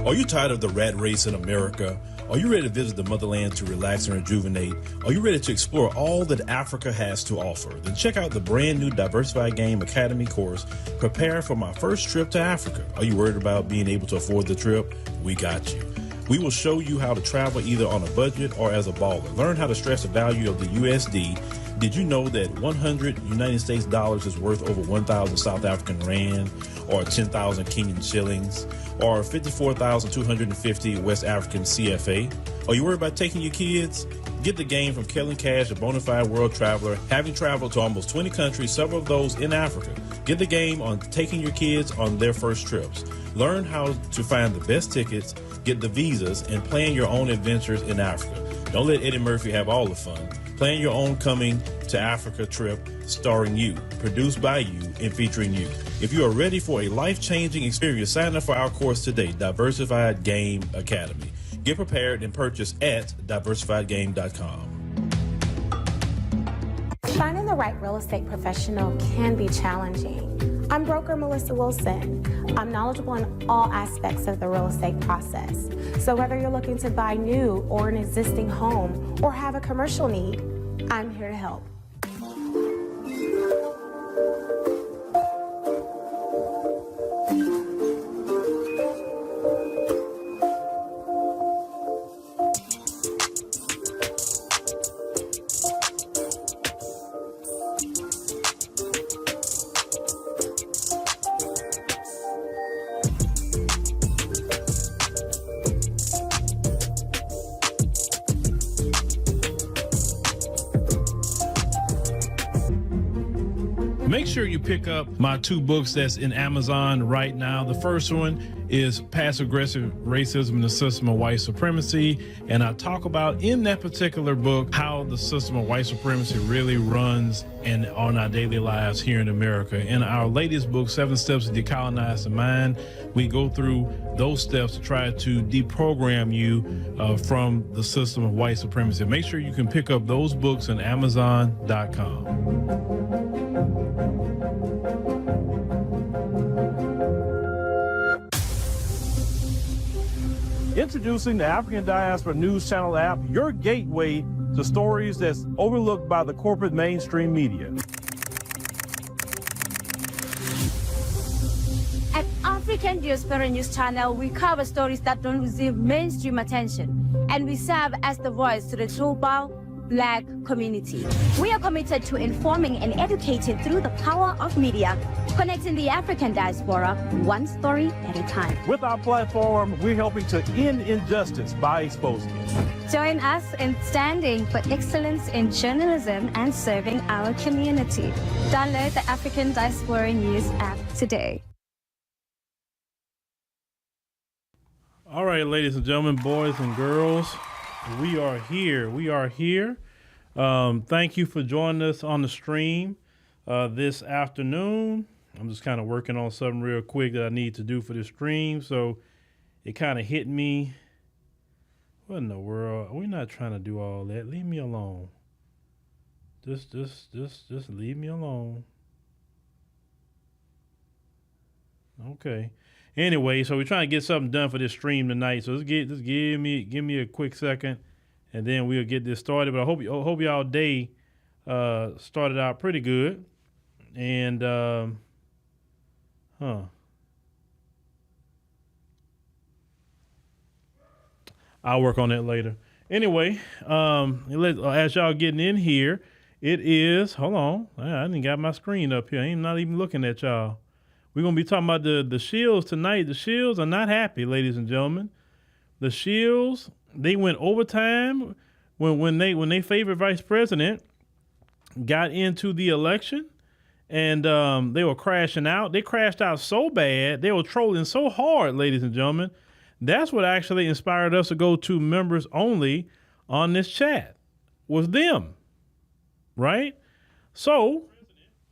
Are you tired of the rat race in America? Are you ready to visit the motherland to relax and rejuvenate? Are you ready to explore all that Africa has to offer? Then check out the brand new Diversified Game Academy course, Prepare for My First Trip to Africa. Are you worried about being able to afford the trip? We got you. We will show you how to travel either on a budget or as a baller. Learn how to stress the value of the USD. Did you know that 100 United States dollars is worth over 1,000 South African rand or 10,000 Kenyan shillings or 54,250 West African CFA? Are you worried about taking your kids? Get the game from Kellen Cash, a bona fide world traveler, having traveled to almost 20 countries, several of those in Africa. Get the game on taking your kids on their first trips. Learn how to find the best tickets, get the visas, and plan your own adventures in Africa. Don't let Eddie Murphy have all the fun. Plan your own coming to Africa trip starring you, produced by you, and featuring you. If you are ready for a life-changing experience, sign up for our course today, Diversified Game Academy. Get prepared and purchase at diversifiedgame.com. Finding the right real estate professional can be challenging. I'm broker Melissa Wilson. I'm knowledgeable in all aspects of the real estate process. So whether you're looking to buy new or an existing home or have a commercial need, I'm here to help. Make sure you pick up my two books that's in Amazon right now. The first one is Passive-Aggressive Racism and the System of White Supremacy. And I talk about in that particular book how the system of white supremacy really runs on our daily lives here in America. In our latest book, 7 Steps to Decolonize the Mind, we go through those steps to try to deprogram you from the system of white supremacy. Make sure you can pick up those books on Amazon.com. Introducing the African Diaspora News Channel app, your gateway to stories that's overlooked by the corporate mainstream media. At African Diaspora News Channel, we cover stories that don't receive mainstream attention, and we serve as the voice to the global Black community. We are committed to informing and educating through the power of media, connecting the African diaspora one story at a time. With our platform, we're helping to end injustice by exposing it. Join us in standing for excellence in journalism and serving our community. Download the African Diaspora News app today. All right, ladies and gentlemen, boys and girls, we are here. We are here. Thank you for joining us on the stream this afternoon. I'm just kind of working on something real quick that I need to do for this stream. So it kind of hit me. What in the world? We're not trying to do all that. Leave me alone. Just leave me alone. Okay. Anyway, so we're trying to get something done for this stream tonight. So just give me a quick second, and then we'll get this started. But I hope y'all day started out pretty good. And I'll work on that later. Anyway, as y'all getting in here, it is. Hold on, I didn't got my screen up here. I'm not even looking at y'all. We're going to be talking about the Shills tonight. The Shills are not happy, ladies and gentlemen. The Shills, they went overtime when they favorite vice president got into the election, and they were crashing out. They crashed out so bad. They were trolling so hard, ladies and gentlemen. That's what actually inspired us to go to members only on this chat, was them, right? So,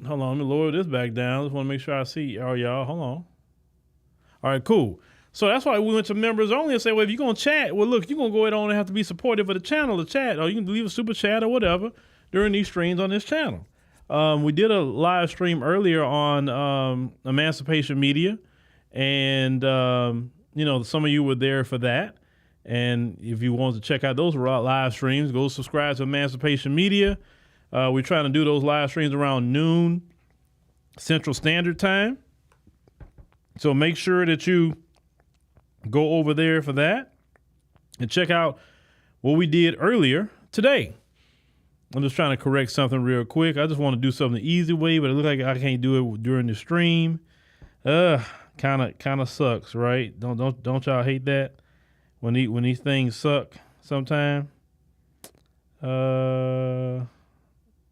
hold on, let me lower this back down. Just want to make sure I see all y'all. Hold on. All right, cool. So that's why we went to members only and say, well, if you're going to chat, well, look, you're going to go ahead on and have to be supportive of the channel to chat, or you can leave a super chat or whatever during these streams on this channel. We did a live stream earlier on Emancipation Media, and some of you were there for that. And if you want to check out those live streams, go subscribe to Emancipation Media. We're trying to do those live streams around noon Central Standard Time. So make sure that you go over there for that and check out what we did earlier today. I'm just trying to correct something real quick. I just want to do something the easy way, but it looks like I can't do it during the stream. Kind of sucks, right? Don't y'all hate that when these things suck sometime? Yeah,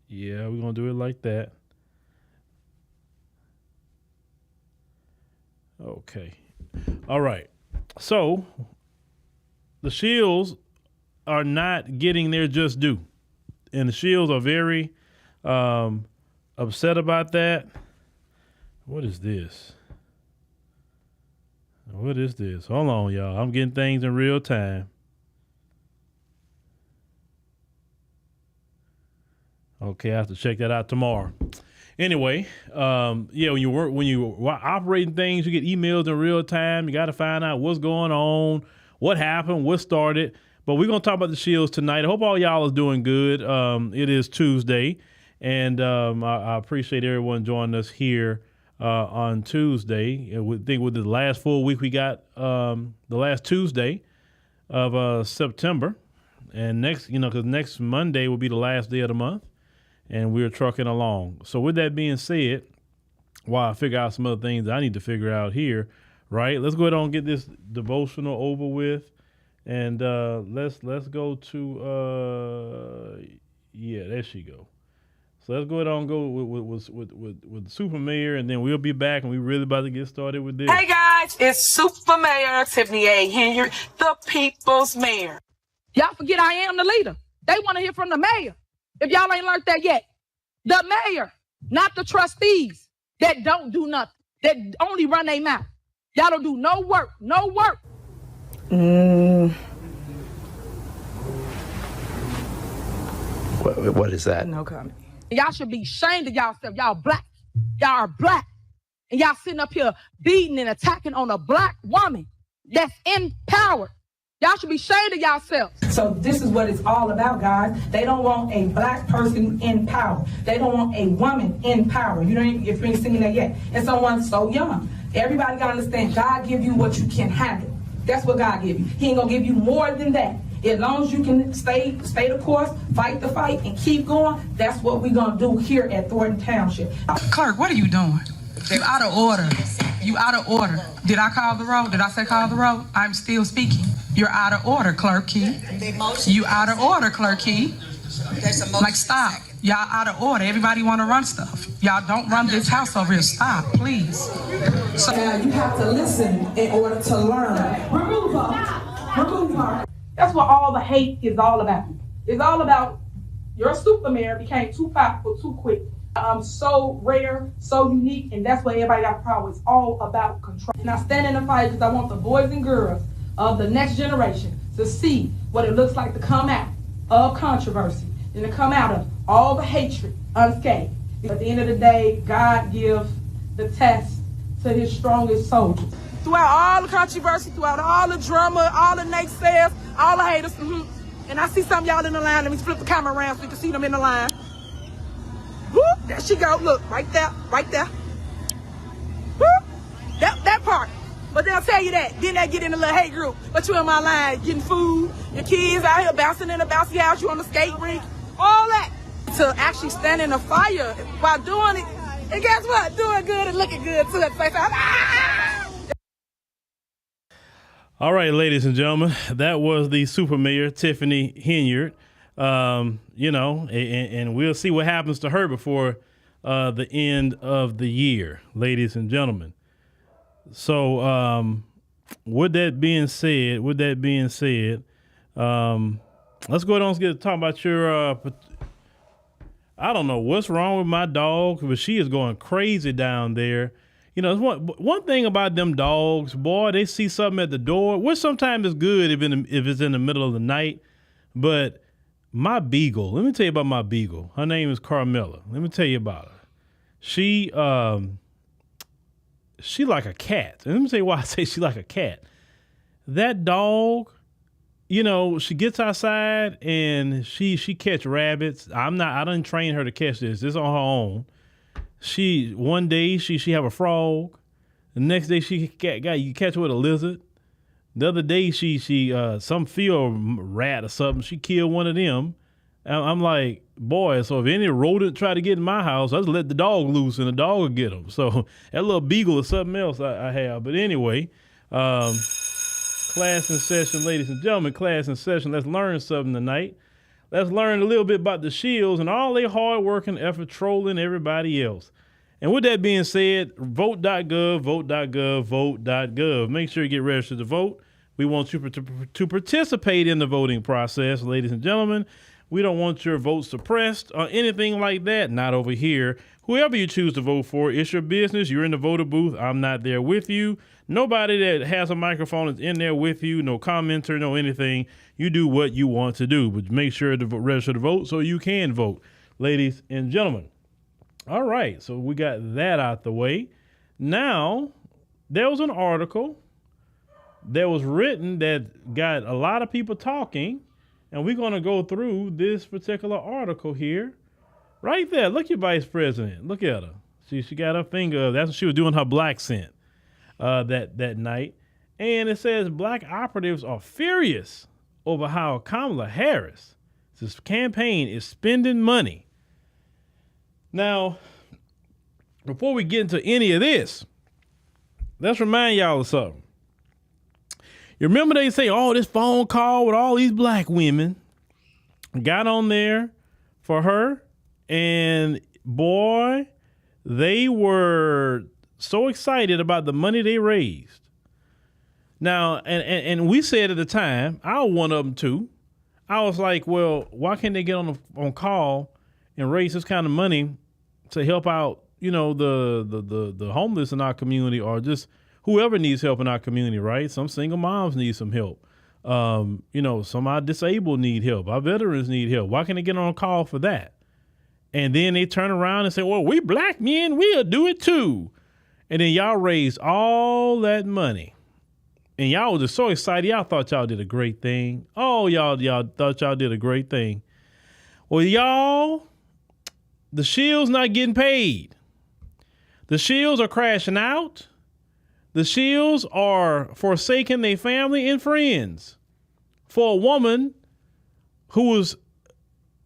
we're gonna do it like that. Okay. All right. So the Shills are not getting their just due. And the Shills are very upset about that. What is this? What is this? Hold on, y'all. I'm getting things in real time. Okay, I have to check that out tomorrow. Anyway, when you operating things, you get emails in real time. You got to find out what's going on, what happened, what started. But we're going to talk about the Shills tonight. I hope all y'all is doing good. It is Tuesday, and I appreciate everyone joining us here on Tuesday. I think with the last full week we got the last Tuesday of September. And because next Monday will be the last day of the month, and we're trucking along. So with that being said, while I figure out some other things I need to figure out here, right? Let's go ahead and get this devotional over with. And let's go to there she go. So let's go ahead and go with Super Mayor, and then we'll be back, and we're really about to get started with this. Hey guys, it's Super Mayor Tiffany A. Henry, the People's Mayor. Y'all forget I am the leader. They want to hear from the mayor. If y'all ain't learned that yet, the mayor, not the trustees that don't do nothing, that only run their mouth. Y'all don't do no work. What is that? No comment. Y'all should be ashamed of yourself. Y'all black. Y'all are black. And y'all sitting up here beating and attacking on a black woman that's in power. Y'all should be ashamed of yourselves. So this is what it's all about, guys. They don't want a black person in power. They don't want a woman in power. If you ain't singing that yet. And someone so young. Everybody gotta understand, God give you what you can handle. That's what God give you. He ain't gonna give you more than that. As long as you can stay the course, fight the fight, and keep going, that's what we're gonna do here at Thornton Township. Clerk, what are you doing? You out of order. You out of order. Did I call the roll? Did I say call the roll? I'm still speaking. You're out of order, Clerk Key. You out of order, Clerk Key. Like, stop. Y'all out of order. Everybody want to run stuff. Y'all don't run this house over here. Stop, please. So now you have to listen in order to learn. Remove her. That's what all the hate is all about. It's all about your super mayor became too powerful too quick. So rare, so unique, and that's what everybody got the problem. It's all about control. And I stand in the fight because I want the boys and girls of the next generation to see what it looks like to come out of controversy and to come out of all the hatred unscathed. At the end of the day, God gives the test to his strongest soldiers. Throughout all the controversy, throughout all the drama, all the naysayers, all the haters, and I see some of y'all in the line. Let me flip the camera around so you can see them in the line. Whoop, there she go. Look, right there. Whoop, that part. But they'll tell you that. Then they get in a little hate group. But you in my line, getting food, your kids out here bouncing in the bouncy house, you on the skate rink, all that. To actually stand in the fire while doing it, and guess what? Doing good and looking good too at the same time. All right, ladies and gentlemen, that was the Super Mayor, Tiffany Henyard. And we'll see what happens to her before the end of the year, ladies and gentlemen. So, with that being said, let's go ahead and talk about your, I don't know what's wrong with my dog, but she is going crazy down there. It's one thing about them dogs, boy, they see something at the door, which sometimes is good if it's in the middle of the night. But my beagle, let me tell you about my beagle. Her name is Carmela. Let me tell you about her. She like a cat. And let me tell you why I say she like a cat. that dog, she gets outside and she catch rabbits. I didn't train her to catch this. This is on her own. One day she have a frog. The next day you catch her with a lizard. The other day she some field rat or something. She killed one of them. I'm like, boy, so if any rodent try to get in my house, I just let the dog loose and the dog will get them. So that little beagle is something else I have. But anyway, class in session, ladies and gentlemen, class in session. Let's learn something tonight. Let's learn a little bit about the Shills and all their hard work and effort trolling everybody else. And with that being said, vote.gov, vote.gov, vote.gov. Make sure you get registered to vote. We want you to participate in the voting process, ladies and gentlemen. We don't want your vote suppressed or anything like that. Not over here. Whoever you choose to vote for, it's your business. You're in the voter booth. I'm not there with you. Nobody that has a microphone is in there with you. No commenter, no anything. You do what you want to do, but make sure to register to vote so you can vote, ladies and gentlemen. All right, so we got that out the way. Now, there was an article that was written that got a lot of people talking, and we're going to go through this particular article here. Right there, look at your vice president. Look at her. She got her finger. That's what she was doing her black scent that night. And it says black operatives are furious over how Kamala Harris, this campaign, is spending money. Now, before we get into any of this, let's remind y'all of something. You remember they say, this phone call with all these black women got on there for her, and boy, they were so excited about the money they raised. Now, and we said at the time, I was one of them too. I was like, well, why can't they get on call and raise this kind of money to help out, the homeless in our community, or just whoever needs help in our community, right? Some single moms need some help. Some of our disabled need help. Our veterans need help. Why can't they get on a call for that? And then they turn around and say, well, we black men, we'll do it too. And then y'all raised all that money. And y'all was just so excited. Y'all thought y'all did a great thing. Oh, y'all thought y'all did a great thing. Well, y'all, the Shills not getting paid. The Shills are crashing out. The Shills are forsaking their family and friends for a woman who was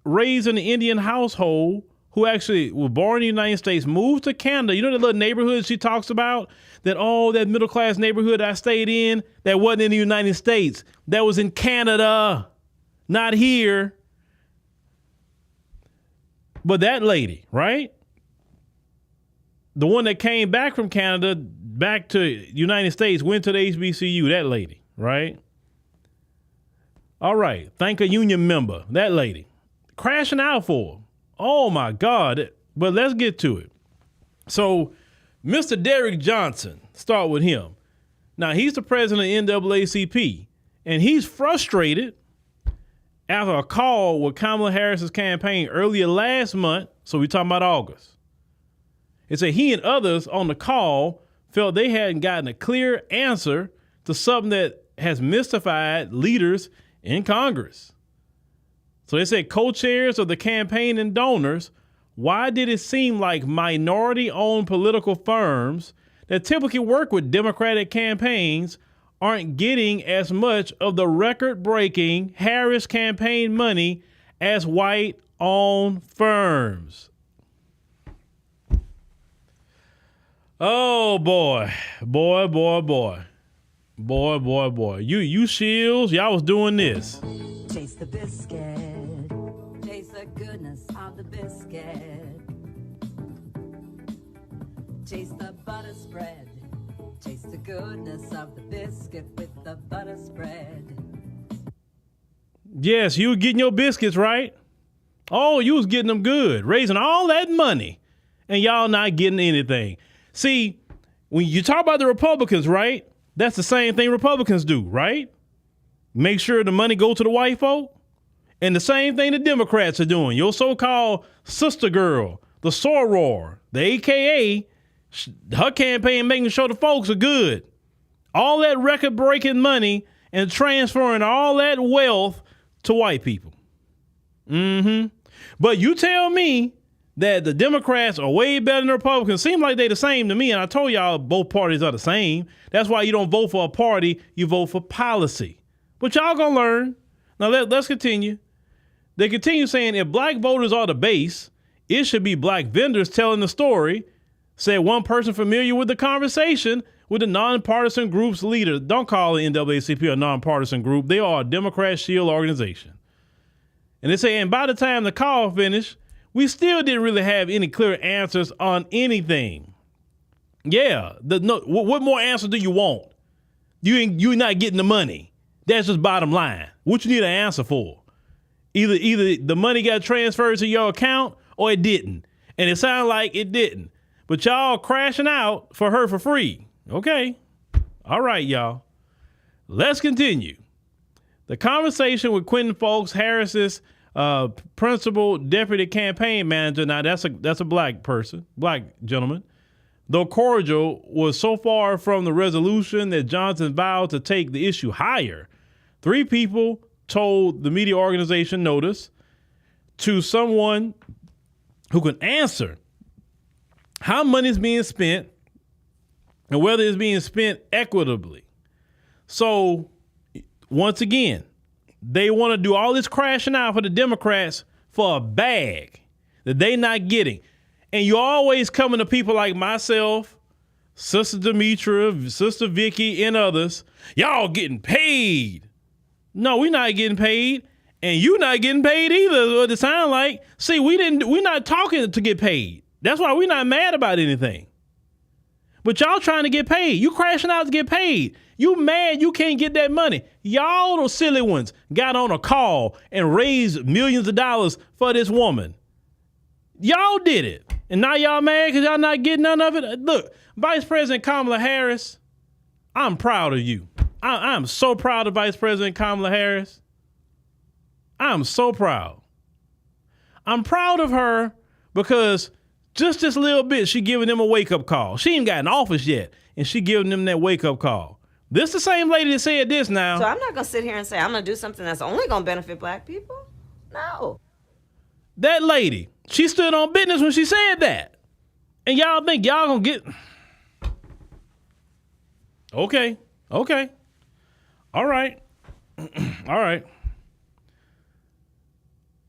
raised in an Indian household, who actually was born in the United States, moved to Canada. You know the little neighborhood she talks about? That middle-class neighborhood I stayed in that wasn't in the United States. That was in Canada, not here. But that lady, right? The one that came back from Canada, back to United States, went to the HBCU, that lady, right? All right, thank a union member, that lady. Crashing out for her. Oh, my God. But let's get to it. So, Mr. Derrick Johnson, start with him. Now, he's the president of NAACP, and he's frustrated after a call with Kamala Harris's campaign earlier last month. So we're talking about August. It said he and others on the call felt they hadn't gotten a clear answer to something that has mystified leaders in Congress. So they said co-chairs of the campaign and donors, why did it seem like minority-owned political firms that typically work with Democratic campaigns aren't getting as much of the record-breaking Harris campaign money as white-owned firms? Oh, boy. Boy. You Shills, y'all was doing this. Taste the biscuit. Taste the goodness of the biscuit. Taste the butter spread. Taste the goodness of the biscuit with the butter spread. Yes, you were getting your biscuits, right? Oh, you was getting them good, raising all that money, and y'all not getting anything. See, when you talk about the Republicans, right? That's the same thing Republicans do, right? Make sure the money go to the white folk. And the same thing the Democrats are doing. Your so-called sister girl, the soror, the AKA, her campaign making sure the folks are good. all that record-breaking money and transferring all that wealth to white people. But you tell me that the Democrats are way better than the Republicans. Seem like they the same to me, and I told y'all both parties are the same. That's why you don't vote for a party, you vote for policy. But y'all gonna learn. Now let's continue. They continue saying if black voters are the base, it should be black vendors telling the story, said one person familiar with the conversation with the nonpartisan group's leader. Don't call the NAACP a nonpartisan group. They are a Democrat shield organization. And they say, and by the time the call finished, we still didn't really have any clear answers on anything. Yeah, what more answers do you want? You're not getting the money. That's just bottom line. What you need an answer for? Either the money got transferred to your account or it didn't. And it sounded like it didn't. But y'all crashing out for her for free. Okay. All right, y'all. Let's continue. The conversation with Quentin Folks, Harris's principal deputy campaign manager, now that's a black person, black gentleman, though cordial, was so far from the resolution that Johnson vowed to take the issue higher. 3 people told the media organization Notice to someone who can answer how money is being spent and whether it's being spent equitably. So once again, they want to do all this crashing out for the Democrats for a bag that they not getting. And you always coming to people like myself, Sister Demetra, Sister Vicky, and others. Y'all getting paid. No, we're not getting paid. And you not getting paid either, what it sound like. See, we're not talking to get paid. That's why we're not mad about anything. But y'all trying to get paid. You crashing out to get paid. You mad you can't get that money. Y'all, those silly ones, got on a call and raised millions of dollars for this woman. Y'all did it. And now y'all mad because y'all not getting none of it? Look, Vice President Kamala Harris, I'm proud of you. I'm so proud of Vice President Kamala Harris. I'm so proud. I'm proud of her because just this little bit, she giving them a wake-up call. She ain't got in office yet, and she giving them that wake-up call. This the same lady that said this now. So I'm not going to sit here and say I'm going to do something that's only going to benefit black people. No. That lady, she stood on business when she said that. And y'all think y'all going to get... Okay. All right. All right.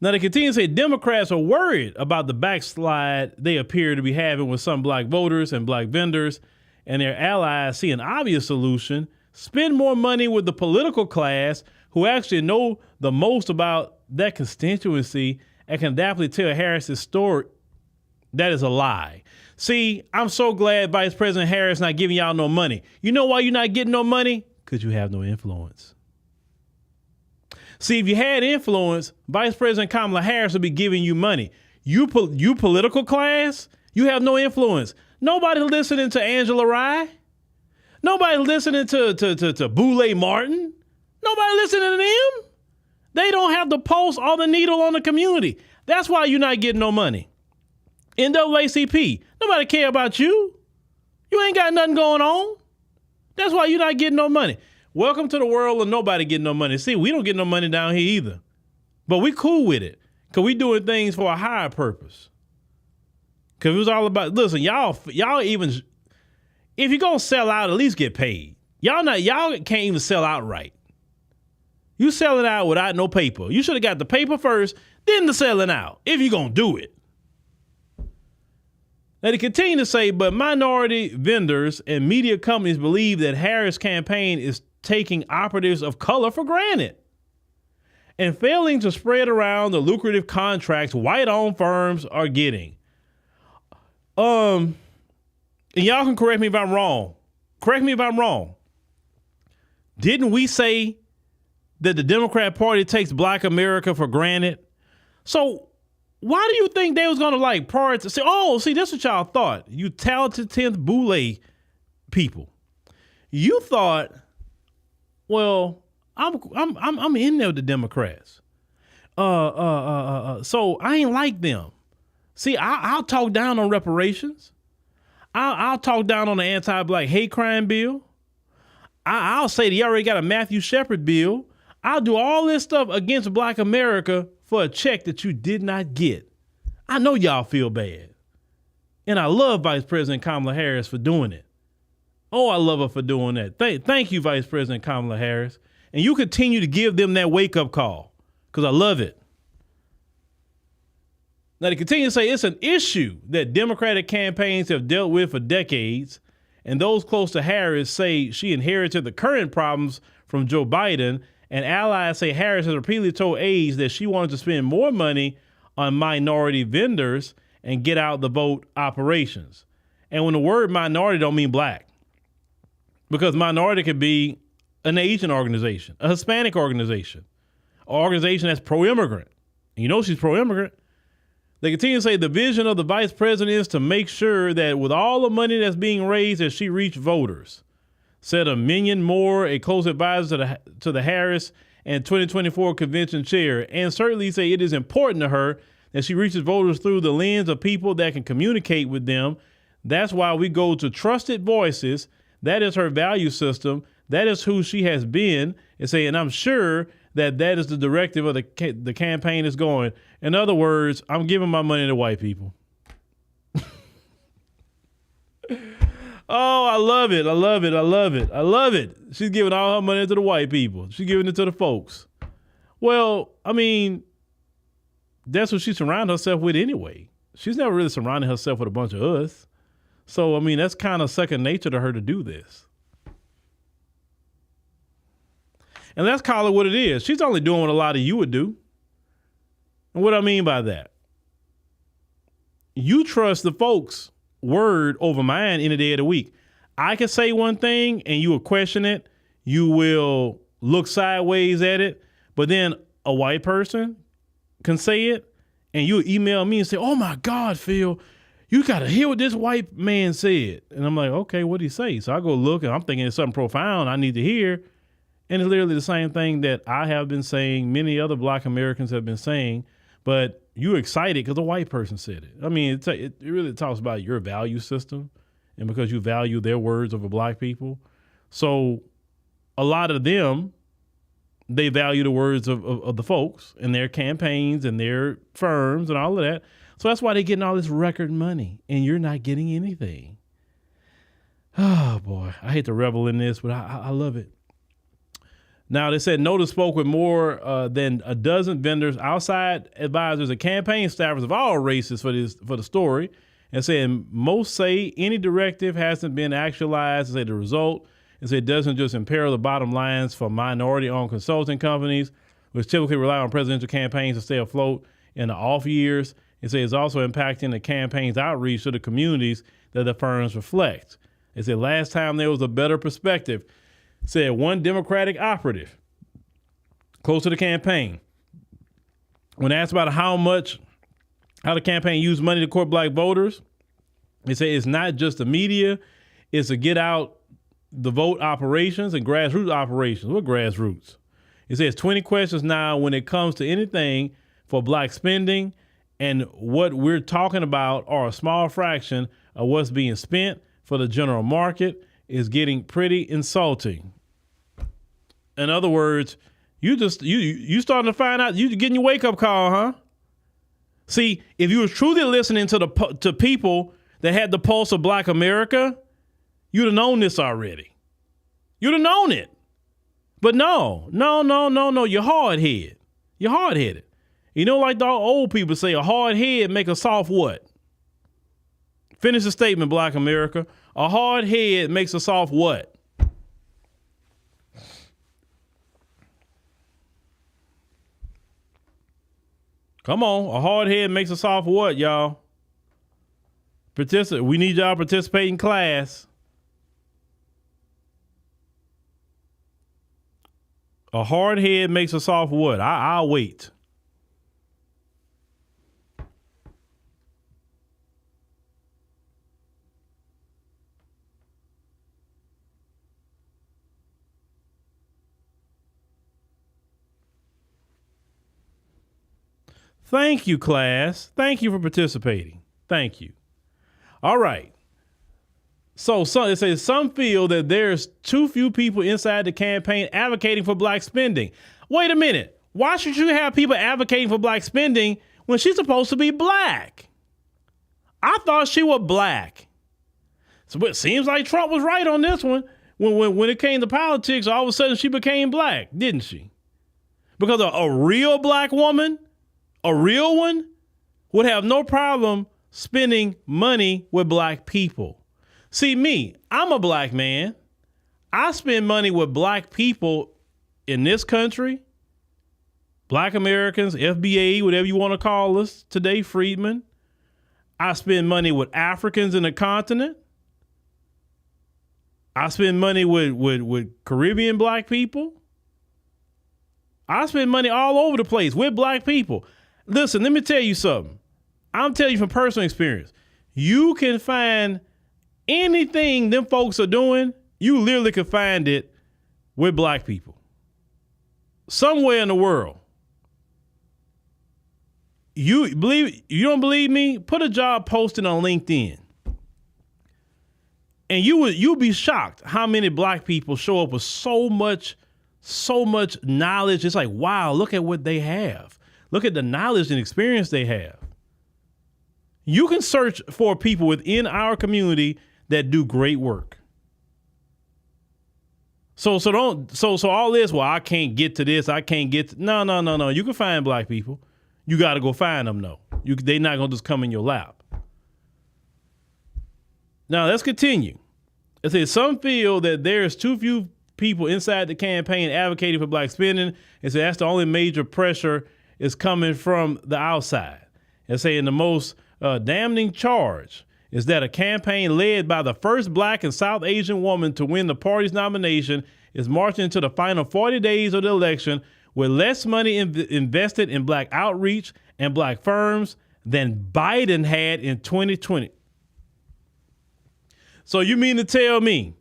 Now, they continue to say Democrats are worried about the backslide they appear to be having with some black voters and black vendors, and their allies see an obvious solution: spend more money with the political class who actually know the most about that constituency and can adeptly tell Harris's story. That is a lie. See, I'm so glad Vice President Harris not giving y'all no money. You know why you're not getting no money? Because you have no influence. See, if you had influence, Vice President Kamala Harris would be giving you money. You political class, you have no influence. Nobody listening to Angela Rye. Nobody listening to Boule Martin. Nobody listening to them. They don't have the pulse or the needle on the community. That's why you're not getting no money. NAACP, nobody care about you. You ain't got nothing going on. That's why you're not getting no money. Welcome to the world of nobody getting no money. See, we don't get no money down here either. But we cool with it because we doing things for a higher purpose. Because it was all about, listen, y'all even, if you're going to sell out, at least get paid. Y'all can't even sell out right. You selling out without no paper. You should have got the paper first, then the selling out, if you're going to do it. Now, they continue to say, but minority vendors and media companies believe that Harris' campaign is taking operatives of color for granted and failing to spread around the lucrative contracts white-owned firms are getting. And y'all can correct me if I'm wrong. Correct me if I'm wrong. Didn't we say that the Democrat Party takes Black America for granted? So why do you think they was going to prioritize? See, this is what y'all thought. You talented 10th Boule people. You thought, well, I'm in there with the Democrats. So I ain't like them. See, I'll talk down on reparations. I'll talk down on the anti-black hate crime bill. I'll say that you already got a Matthew Shepard bill. I'll do all this stuff against Black America for a check that you did not get. I know y'all feel bad. And I love Vice President Kamala Harris for doing it. Oh, I love her for doing that. Thank you, Vice President Kamala Harris. And you continue to give them that wake-up call because I love it. Now, they continue to say it's an issue that Democratic campaigns have dealt with for decades, and those close to Harris say she inherited the current problems from Joe Biden, and allies say Harris has repeatedly told aides that she wanted to spend more money on minority vendors and get out the vote operations. And when the word minority don't mean black, because minority could be an Asian organization, a Hispanic organization, an organization that's pro-immigrant. And you know she's pro-immigrant. They continue to say the vision of the vice president is to make sure that with all the money that's being raised, that she reach voters. Said Minion Moore, a close advisor to the Harris and 2024 convention chair, and certainly say it is important to her that she reaches voters through the lens of people that can communicate with them. That's why we go to trusted voices. That is her value system. That is who she has been. And I'm sure that is the directive of the campaign is going. In other words, I'm giving my money to white people. Oh, I love it. I love it. I love it. I love it. She's giving all her money to the white people. She's giving it to the folks. Well, I mean, that's what she surrounded herself with anyway. She's never really surrounded herself with a bunch of us. So, I mean, that's kind of second nature to her to do this. And let's call it what it is. She's only doing what a lot of you would do. And what I mean by that, you trust the folks' word over mine any day of the week. I can say one thing and you will question it. You will look sideways at it. But then a white person can say it and you'll email me and say, oh my God, Phil, you got to hear what this white man said. And I'm like, okay, what'd he say? So I go look and I'm thinking it's something profound I need to hear. And it's literally the same thing that I have been saying, many other Black Americans have been saying, but you're excited because a white person said it. I mean, it really talks about your value system and because you value their words over Black people. So a lot of them, they value the words of the folks and their campaigns and their firms and all of that. So that's why they're getting all this record money and you're not getting anything. Oh, boy, I hate to revel in this, but I love it. Now, they said Notice spoke with more than a dozen vendors, outside advisors, and campaign staffers of all races for the story, and saying most say any directive hasn't been actualized. They say the result is it doesn't just imperil the bottom lines for minority-owned consulting companies, which typically rely on presidential campaigns to stay afloat in the off years. It says it's also impacting the campaign's outreach to the communities that the firms reflect. They said last time there was a better perspective. Said one Democratic operative close to the campaign, when asked about how the campaign used money to court Black voters, they say it's not just the media, it's to get out the vote operations and grassroots operations. What grassroots? It says 20 questions now when it comes to anything for Black spending, and what we're talking about are a small fraction of what's being spent for the general market. Is getting pretty insulting. In other words, you starting to find out, you getting your wake up call, huh? See, if you were truly listening to people that had the pulse of Black America, you'd have known this already. You'd have known it. But no, you're hard-headed. You're hard-headed. You know, like the old people say, a hard head make a soft what? Finish the statement, Black America. A hard head makes a soft what? Come on. A hard head makes a soft what, y'all? We need y'all to participate in class. A hard head makes a soft what? I'll wait. Thank you, class. Thank you for participating. Thank you. All right. So it says some feel that there's too few people inside the campaign advocating for black spending. Wait a minute. Why should you have people advocating for black spending when she's supposed to be black? I thought she was black. So it seems like Trump was right on this one. When it came to politics, all of a sudden she became black, didn't she? Because a real black woman, a real one, would have no problem spending money with black people. See, me, I'm a black man. I spend money with black people in this country, black Americans, FBA, whatever you want to call us today, freedmen. I spend money with Africans in the continent. I spend money with Caribbean black people. I spend money all over the place with black people. Listen, let me tell you something. I'm telling you from personal experience. You can find anything them folks are doing, you literally can find it with black people. Somewhere in the world. You don't believe me? Put a job posting on LinkedIn. And you'll be shocked how many black people show up with so much knowledge. It's like, wow, look at what they have. Look at the knowledge and experience they have. You can search for people within our community that do great work. So all this, well, I can't get to this. I can't get to, no. You can find black people. You got to go find them though. They're not going to just come in your lap. Now, let's continue. It says some feel that there's too few people inside the campaign advocating for black spending. And so that's the only major pressure is coming from the outside. And saying the most damning charge is that a campaign led by the first black and South Asian woman to win the party's nomination is marching into the final 40 days of the election with less money invested in black outreach and black firms than Biden had in 2020. So you mean to tell me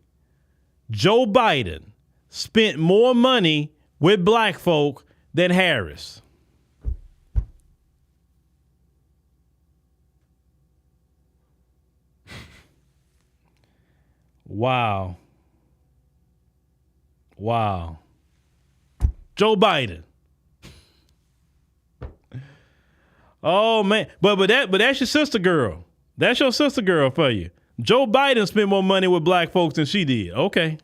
Joe Biden spent more money with black folk than Harris? Wow. Joe Biden. Oh man, but that's your sister girl. That's your sister girl for you. Joe Biden spent more money with black folks than she did. Okay.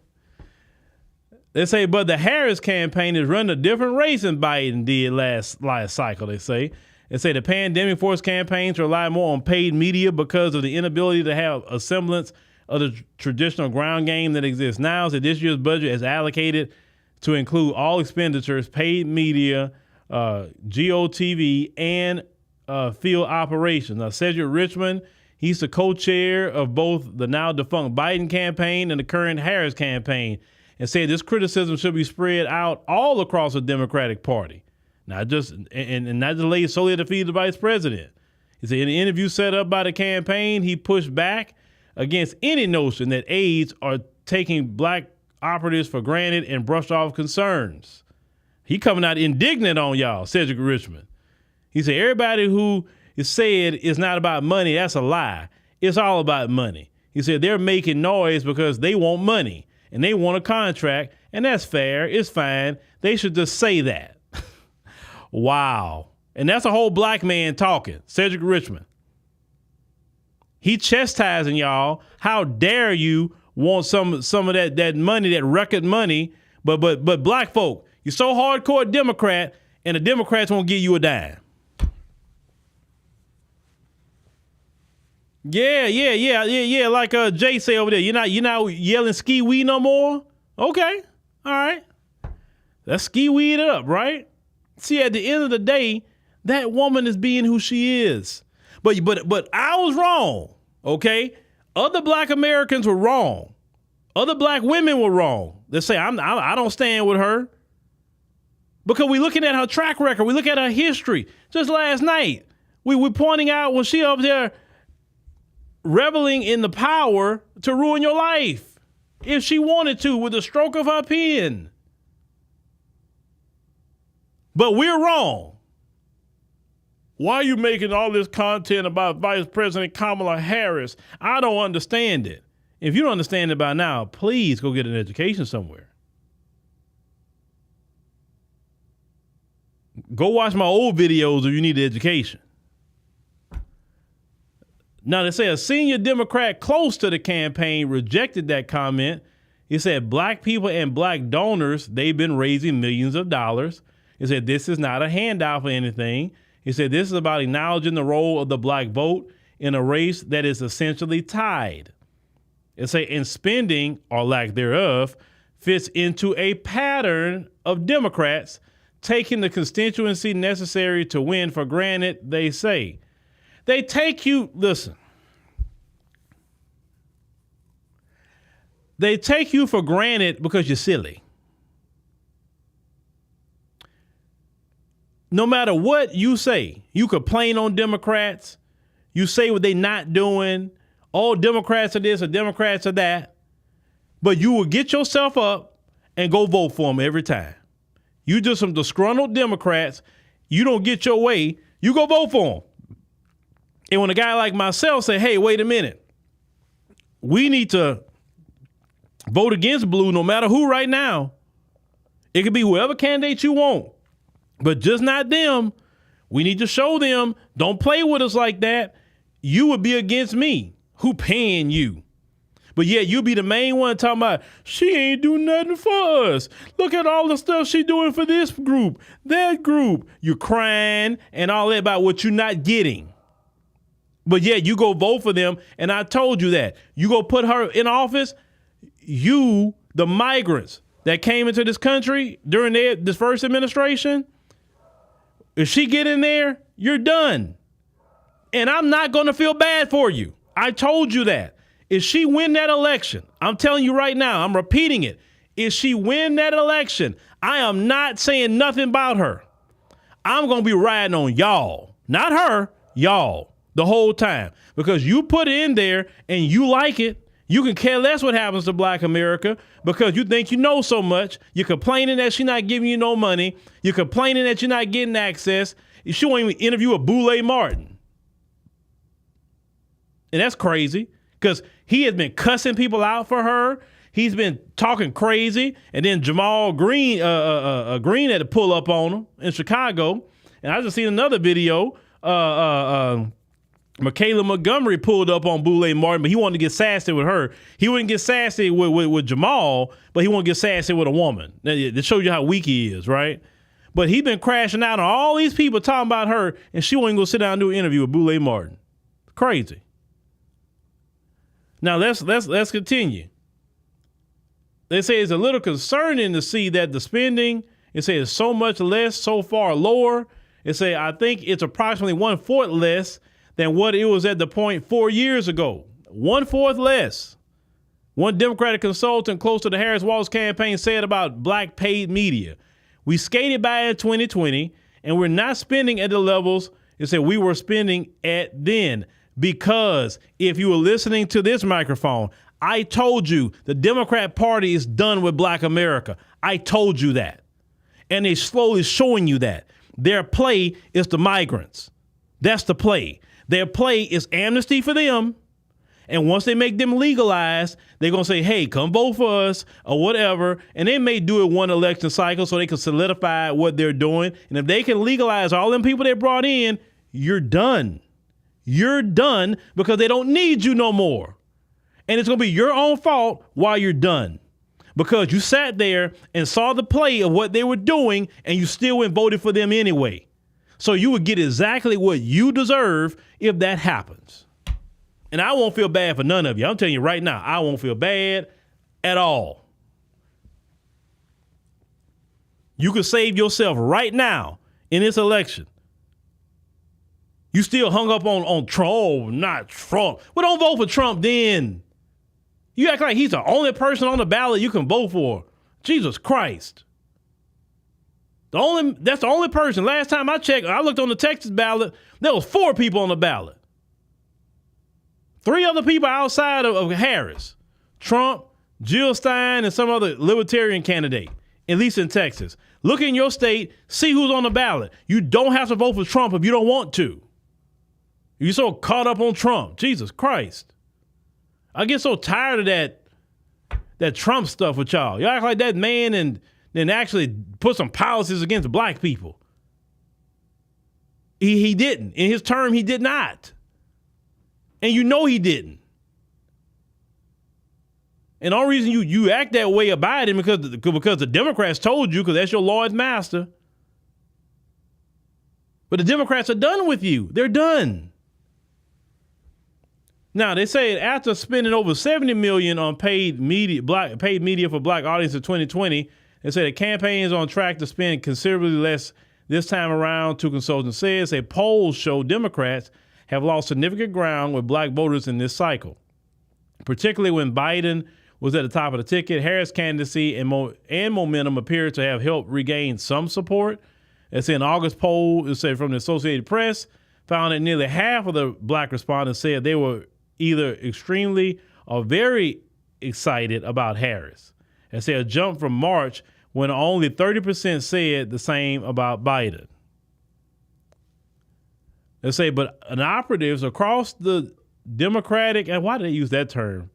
They say, but the Harris campaign is running a different race than Biden did last cycle, they say. They say the pandemic forced campaigns to rely more on paid media because of the inability to have a semblance of the traditional ground game that exists now. So this year's budget is allocated to include all expenditures, paid media, GOTV, and field operations. Now, Cedric Richmond, he's the co-chair of both the now defunct Biden campaign and the current Harris campaign, and said this criticism should be spread out all across the Democratic Party, not just laid solely at the feet of the vice president. He said in an interview set up by the campaign, he pushed back against any notion that aides are taking black operatives for granted and brushed off concerns. He coming out indignant on y'all, Cedric Richmond. He said everybody who is said it's not about money, that's a lie. It's all about money. He said they're making noise because they want money and they want a contract, and that's fair. It's fine. They should just say that. Wow. And that's a whole black man talking, Cedric Richmond. He chastising y'all. How dare you want some of that money, that record money, but black folk, you're so hardcore Democrat, and the Democrats won't give you a dime. Yeah. Like Jay say over there, you're not yelling ski weed no more. Okay, all right. Let's ski weed it up, right? See, at the end of the day, that woman is being who she is. But I was wrong. Okay, other black Americans were wrong. Other black women were wrong. They say I don't stand with her because we're looking at her track record. We look at her history. Just last night, we were pointing out when she up there reveling in the power to ruin your life if she wanted to with the stroke of her pen. But we're wrong. Why are you making all this content about Vice President Kamala Harris? I don't understand it. If you don't understand it by now, please go get an education somewhere. Go watch my old videos if you need the education. Now, they say a senior Democrat close to the campaign rejected that comment. He said black people and black donors, they've been raising millions of dollars. He said this is not a handout for anything. He said this is about acknowledging the role of the black vote in a race that is essentially tied. It say in spending, or lack thereof, fits into a pattern of Democrats taking the constituency necessary to win for granted, they say. They take you, listen, they take you for granted because you're silly. No matter what you say, you complain on Democrats, you say what they not doing, all Democrats are this or Democrats are that, but you will get yourself up and go vote for them every time. You just some disgruntled Democrats, you don't get your way, you go vote for them. And when a guy like myself say, hey, wait a minute, we need to vote against blue no matter who right now. It could be whoever candidate you want, but just not them. We need to show them, don't play with us like that. You would be against me. Who paying you? But yeah, you be the main one talking about, she ain't doing nothing for us. Look at all the stuff she doing for this group, that group. You're crying and all that about what you're not getting. But yeah, you go vote for them. And I told you that. You go put her in office. You, the migrants that came into this country during this first administration, if she get in there, you're done. And I'm not going to feel bad for you. I told you that. If she win that election, I'm telling you right now, I'm repeating it. If she win that election, I am not saying nothing about her. I'm going to be riding on y'all, not her, y'all, the whole time. Because you put it in there and you like it. You can care less what happens to black America because you think you know so much. You're complaining that she's not giving you no money. You're complaining that you're not getting access. She won't even interview a Boulay Martin. And that's crazy because he has been cussing people out for her. He's been talking crazy. And then Jamal Green, Green had to pull up on him in Chicago. And I just seen another video. Michaela Montgomery pulled up on Boulay Martin, but he wanted to get sassy with her. He wouldn't get sassy with Jamal, but he won't get sassy with a woman. That shows you how weak he is, right? But he's been crashing out on all these people talking about her, and she won't even go sit down and do an interview with Boulay Martin. Crazy. Now let's continue. They say it's a little concerning to see that the spending, it says so much less, so far lower. It say I think it's approximately 1/4 less than what it was at the point 4 years ago. 1/4 less. One Democratic consultant close to the Harris-Walz campaign said about black paid media. We skated by in 2020, and we're not spending at the levels it said we were spending at then. Because if you were listening to this microphone, I told you the Democrat Party is done with black America. I told you that. And they're slowly showing you that. Their play is the migrants. That's the play. Their play is amnesty for them. And once they make them legalized, they're going to say, hey, come vote for us or whatever. And they may do it one election cycle so they can solidify what they're doing. And if they can legalize all them people they brought in, you're done. You're done because they don't need you no more. And it's going to be your own fault while you're done. Because you sat there and saw the play of what they were doing and you still went and voted for them anyway. So you would get exactly what you deserve if that happens. And I won't feel bad for none of you. I'm telling you right now, I won't feel bad at all. You could save yourself right now in this election. You still hung up on Trump. Oh, not Trump. Well, don't vote for Trump then. You act like he's the only person on the ballot you can vote for. Jesus Christ. That's the only person. Last time I checked, I looked on the Texas ballot, there was 4 people on the ballot. 3 other people outside of Harris. Trump, Jill Stein, and some other libertarian candidate, at least in Texas. Look in your state, see who's on the ballot. You don't have to vote for Trump if you don't want to. You're so caught up on Trump. Jesus Christ. I get so tired of that Trump stuff with y'all. Y'all act like that man and then actually put some policies against black people. He didn't. In his term, he did not. And you know he didn't. And the only reason you act that way about him because the Democrats told you, because that's your Lord master. But the Democrats are done with you. They're done. Now, they say after spending over $70 million on paid media for black audience in 2020, they say the campaign is on track to spend considerably less this time around, two consultants says. A polls show Democrats have lost significant ground with black voters in this cycle, particularly when Biden was at the top of the ticket. Harris' candidacy and momentum appear to have helped regain some support. It's an August poll, it said from the Associated Press, found that nearly half of the black respondents said they were either extremely or very excited about Harris. It said a jump from March when only 30% said the same about Biden. They say, but operatives across the Democratic, and why do they use that term?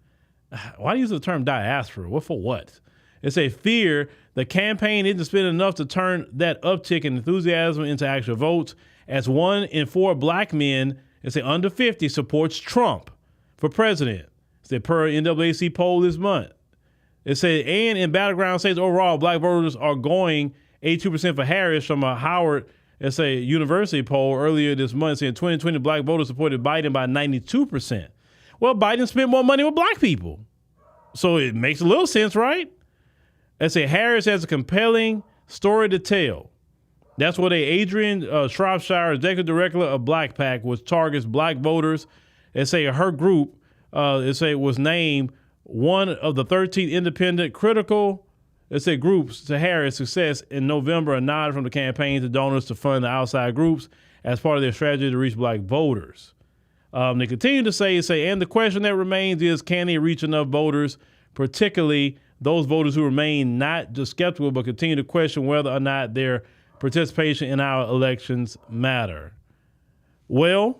Why do they use the term diaspora? What for what? They say fear the campaign isn't spending enough to turn that uptick in enthusiasm into actual votes, as 1 in 4 black men, they say under 50, supports Trump for president. They say per NAACP poll this month. It said, and in battleground states overall, black voters are going 82% for Harris from a Howard University poll earlier this month, saying 2020 black voters supported Biden by 92%. Well, Biden spent more money with black people. So it makes a little sense, right? They say Harris has a compelling story to tell. That's what Adrian Shropshire, executive director of Black PAC, which targets black voters. They say her group, was named one of the 13 independent critical, groups to Harris' success in November, a nod from the campaign to donors to fund the outside groups as part of their strategy to reach black voters. They continue to say, and the question that remains is, can they reach enough voters, particularly those voters who remain not just skeptical, but continue to question whether or not their participation in our elections matter. Well,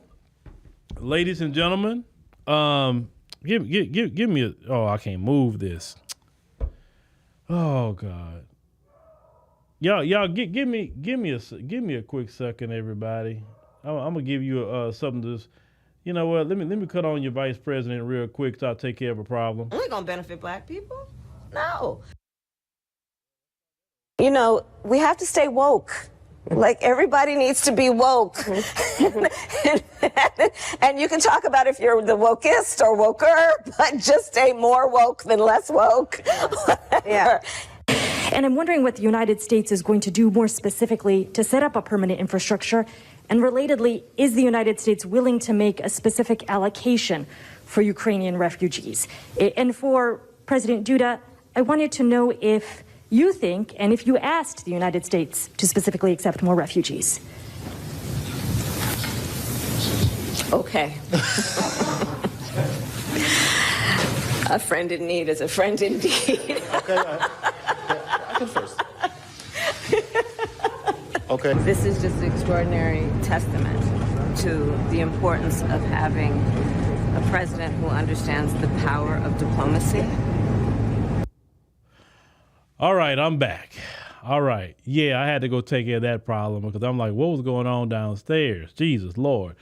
ladies and gentlemen, give me I can't move this. Oh God. Y'all give me a quick second, everybody. I'm gonna give you something to just, you know what, let me cut on your vice president real quick so I'll take care of a problem. Only gonna benefit black people? No. You know, we have to stay woke. Like, everybody needs to be woke. And you can talk about if you're the wokest or woker, but just stay more woke than less woke. Yeah. And I'm wondering what the United States is going to do more specifically to set up a permanent infrastructure. And relatedly, is the United States willing to make a specific allocation for Ukrainian refugees? And for President Duda, I wanted to know if you think, and if you asked the United States to specifically accept more refugees. Okay. A friend in need is a friend indeed. Okay, I can first. Okay. This is just an extraordinary testament to the importance of having a president who understands the power of diplomacy. All right, I'm back. All right. Yeah, I had to go take care of that problem because I'm like, what was going on downstairs? Jesus, Lord.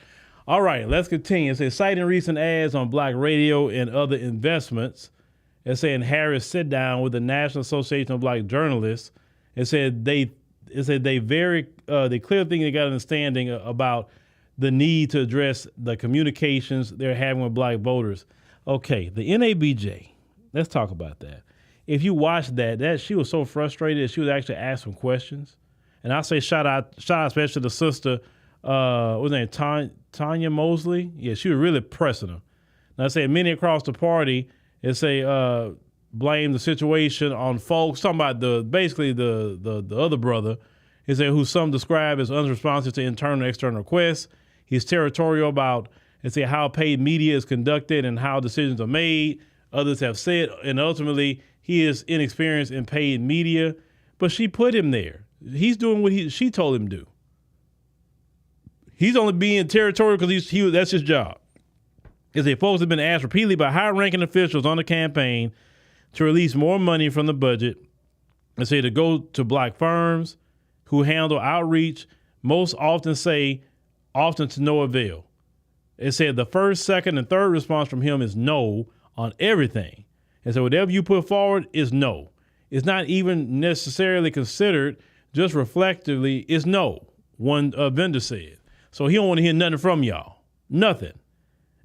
All right, let's continue. It says, citing recent ads on black radio and other investments, it's saying Harris sit down with the National Association of Black Journalists. It said they clearly think they got an understanding about the need to address the communications they're having with black voters. Okay, the NABJ, let's talk about that. If you watch that she was so frustrated that she was actually asked some questions. And I say shout out especially to the sister, what's her name, Tanya Mosley? Yeah, she was really pressing her. And I say many across the party, blame the situation on folks, talking about the other brother, who some describe as unresponsive to internal and external requests. He's territorial about how paid media is conducted and how decisions are made. Others have said, and ultimately, he is inexperienced in paid media, but she put him there. He's doing what she told him to do. He's only being territorial because that's his job. Is that folks have been asked repeatedly by high-ranking officials on the campaign to release more money from the budget, and say to go to black firms who handle outreach, most often to no avail. It said the first, second, and third response from him is no on everything. And so whatever you put forward is no. It's not even necessarily considered, just reflectively, it's no, one vendor said. So he don't want to hear nothing from y'all. Nothing.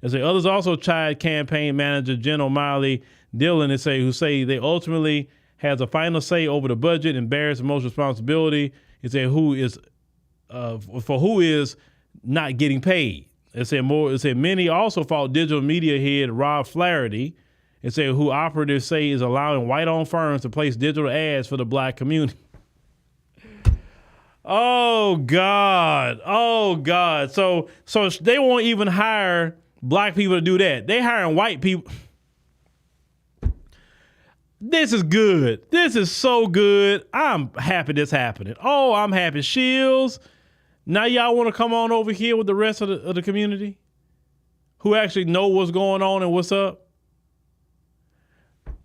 And so others also chide campaign manager Jen O'Malley Dillon and who say they ultimately has a final say over the budget and bears the most responsibility. It said who is not getting paid. It said many also fault digital media head Rob Flaherty. It said who operatives say is allowing white-owned firms to place digital ads for the black community. Oh God. So they won't even hire black people to do that. They hiring white people. This is good. This is so good. I'm happy this happening. Oh, I'm happy. Shills. Now y'all want to come on over here with the rest of the community who actually know what's going on and what's up?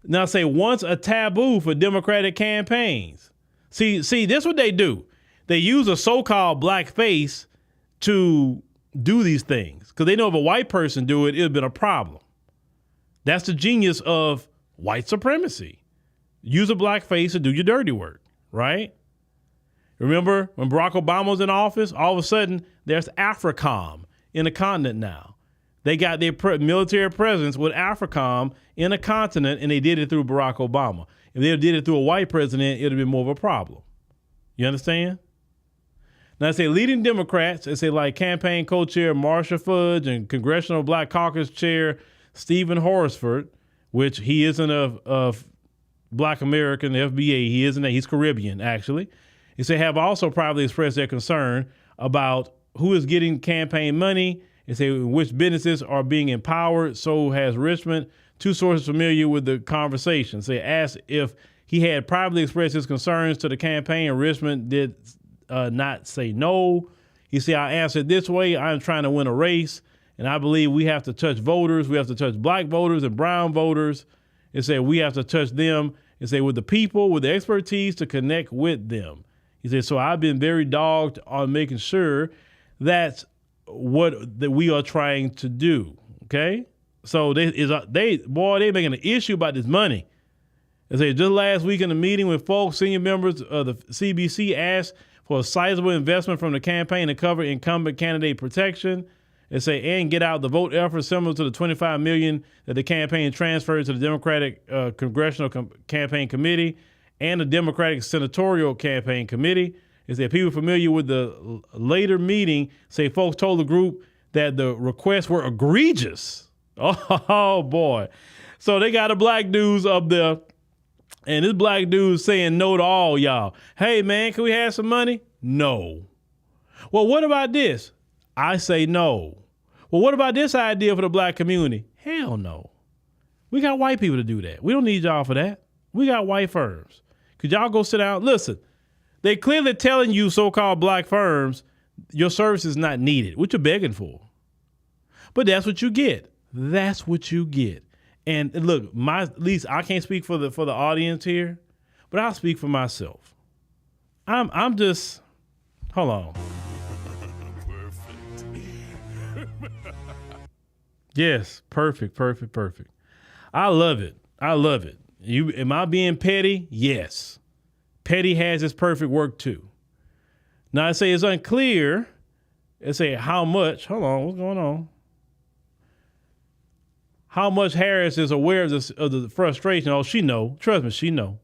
Now say once a taboo for Democratic campaigns. See, this is what they do. They use a so-called black face to do these things because they know if a white person do it, it'll been a problem. That's the genius of white supremacy. Use a black face to do your dirty work, right? Remember when Barack Obama was in office, all of a sudden there's AFRICOM in the continent now. They got their military presence with AFRICOM in a continent, and they did it through Barack Obama. If they did it through a white president, it would have been more of a problem. You understand? Now, I say leading Democrats, I say like campaign co-chair Marsha Fudge and Congressional Black Caucus Chair Stephen Horsford, which he isn't of Black American, the FBA. He isn't. He's Caribbean, actually. He said have also privately expressed their concern about who is getting campaign money. They say which businesses are being empowered. So has Richmond. Two sources familiar with the conversation. They asked if he had privately expressed his concerns to the campaign, and Richmond did not say no. He said, I answered this way. I'm trying to win a race, and I believe we have to touch voters. We have to touch black voters and brown voters. It said we have to touch them. It said with the people, with the expertise to connect with them. He said, so I've been very dogged on making sure that's what that we are trying to do. Okay. So they making an issue about this money. They say just last week in a meeting with folks, senior members of the CBC asked for a sizable investment from the campaign to cover incumbent candidate protection. They say and get out the vote effort similar to the $25 million that the campaign transferred to the Democratic Congressional Campaign Committee and the Democratic Senatorial Campaign Committee. Is that people familiar with the later meeting say folks told the group that the requests were egregious. Oh boy. So they got a black dudes up there, and this black dude saying no to all y'all. Hey man, can we have some money? No. Well, what about this? I say no. Well, what about this idea for the black community? Hell no. We got white people to do that. We don't need y'all for that. We got white firms. Could y'all go sit down? Listen, they clearly telling you so-called black firms your service is not needed, which you're begging for. But that's what you get. That's what you get. And look, at least I can't speak for the audience here, but I'll speak for myself. I'm just, hold on. Yes, perfect. I love it. Am I being petty? Yes. Petty has its perfect work too. Now I say it's unclear. I say how much, hold on, what's going on? How much Harris is aware of the frustration. Oh, she know. Trust me, she know.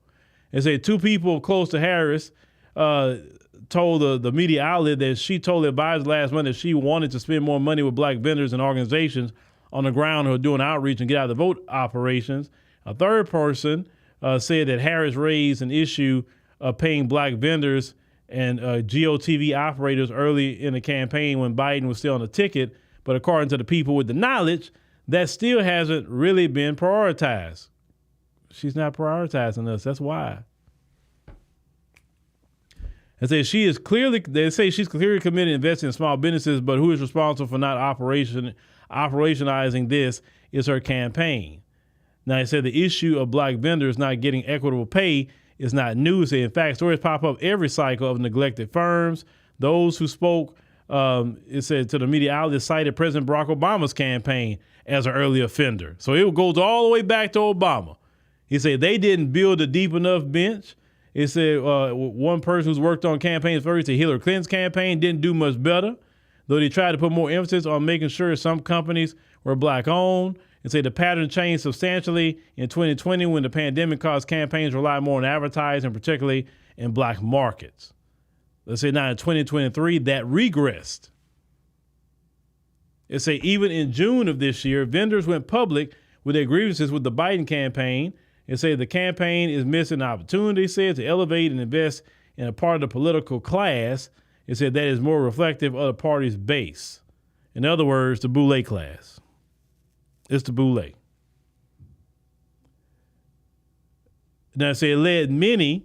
They say two people close to Harris told the media outlet that she told the advisor last month that she wanted to spend more money with black vendors and organizations on the ground who are doing outreach and get out of the vote operations. A third person said that Harris raised an issue of paying black vendors and GOTV operators early in the campaign when Biden was still on the ticket. But according to the people with the knowledge, that still hasn't really been prioritized. She's not prioritizing us. That's why. They say she's clearly committed to investing in small businesses, but who is responsible for not operationalizing this is her campaign. Now, he said the issue of black vendors not getting equitable pay is not new. He said, in fact, stories pop up every cycle of neglected firms. Those who spoke, it said, to the media outlet cited President Barack Obama's campaign as an early offender. So it goes all the way back to Obama. He said they didn't build a deep enough bench. It said one person who's worked on campaigns first, the Hillary Clinton's campaign, didn't do much better, though they tried to put more emphasis on making sure some companies were black owned. And say the pattern changed substantially in 2020 when the pandemic caused campaigns to rely more on advertising, particularly in black markets. Let's say now in 2023, that regressed. It say even in June of this year, vendors went public with their grievances with the Biden campaign. It say the campaign is missing the opportunity, said, to elevate and invest in a part of the political class. It said that is more reflective of the party's base. In other words, the boule class. It's the boule. Now, it say it led many,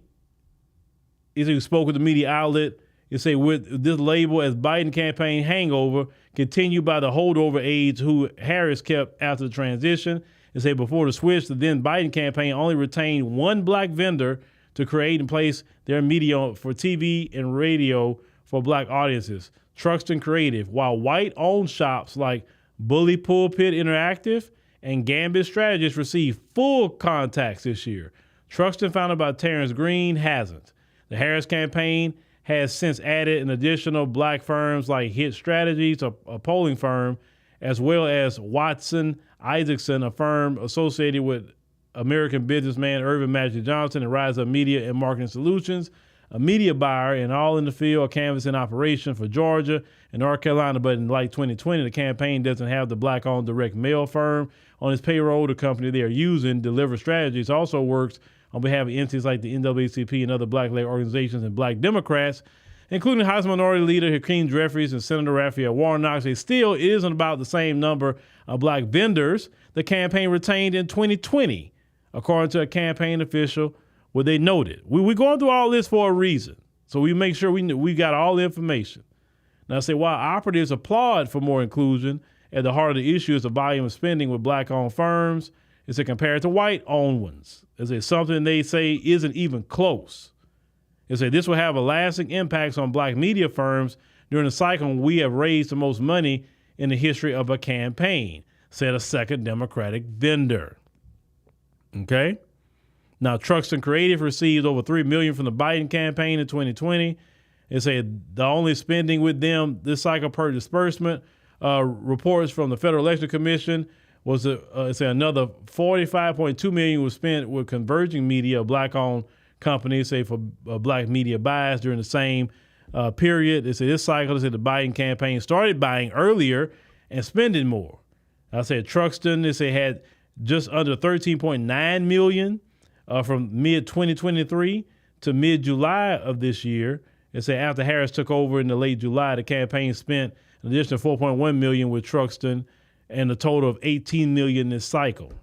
who spoke with the media outlet, it say with this label as Biden campaign hangover continued by the holdover aides who Harris kept after the transition. It say before the switch, the then Biden campaign only retained one black vendor to create and place their media for TV and radio for black audiences, Truxton Creative, while white-owned shops like Bully Pulpit Interactive and Gambit Strategists received full contacts this year. Truxton, founded by Terrence Green, hasn't. The Harris campaign has since added an additional black firms like Hit Strategies, a polling firm, as well as Watson Isaacson, a firm associated with American businessman Irvin Magic Johnson and Rise Up Media and Marketing Solutions, a media buyer and all in the field, a canvassing operation for Georgia and North Carolina. But in like 2020, the campaign doesn't have the black-owned direct mail firm on its payroll. The company they are using, Deliver Strategies, also works on behalf of entities like the NAACP and other black-led organizations and black Democrats, including House Minority Leader Hakeem Jeffries and Senator Raphael Warnock. It still isn't about the same number of black vendors the campaign retained in 2020, according to a campaign official. What they noted. We're going through all this for a reason. So we make sure we got all the information. Now, I say, while operatives applaud for more inclusion, at the heart of the issue is the volume of spending with black-owned firms. It's compared to white-owned ones. It's something they say isn't even close. They say this will have a lasting impact on black media firms during the cycle when we have raised the most money in the history of a campaign, said a second Democratic vendor. Okay? Now, Truxton Creative received over $3 million from the Biden campaign in 2020. It said the only spending with them this cycle per disbursement. Reports from the Federal Election Commission was another $45.2 million was spent with Converging Media, a black-owned company, say for black media buys during the same period. They said this cycle, they said the Biden campaign started buying earlier and spending more. I said Truxton, they said had just under $13.9 million. From mid-2023 to mid-July of this year. It said after Harris took over in the late July, the campaign spent an additional $4.1 million with Truxton and a total of $18 million this cycle.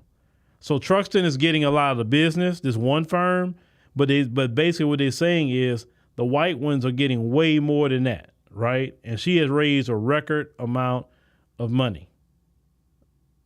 So Truxton is getting a lot of the business, this one firm, but basically what they're saying is the white ones are getting way more than that, right? And she has raised a record amount of money.